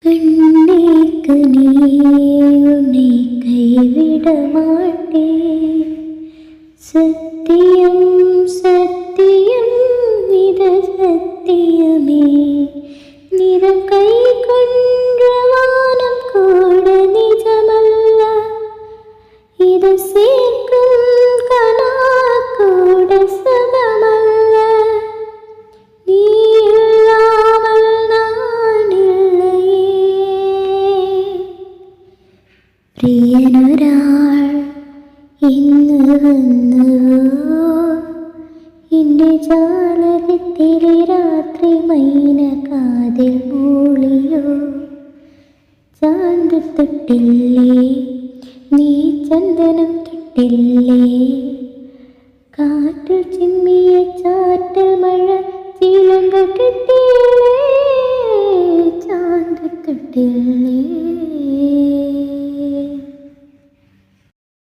கண்ணேக்கு நீ உன்னை கைவிட மாட்டேன். சத்தியம் சத்தியம் இது சத்தியமே. நிறம் கை கொன்ற வானம் கூட நிஜமல்ல. இது சேர்க்கும் கனா கூட சகமல்ல. நீ இல்லாமல் நான் இல்லையே. പ്രിയനൊരാൾ ഇന്ന് വന്നുവോ എൻ്റെ ജാലകത്തിലെ രാത്രി മൈന കാതിൽ മൂളിയോ. ചാന്ത് തൊട്ടില്ലേ നീ ചന്ദനം തൊട്ടില്ലേ. കാറ്റിൽ ചിമ്മിയ ചാറ്റൽ മഴ ചിലങ്ക കെട്ടിയില്ലേ. ചാന്ത് തൊട്ടില്ലേ.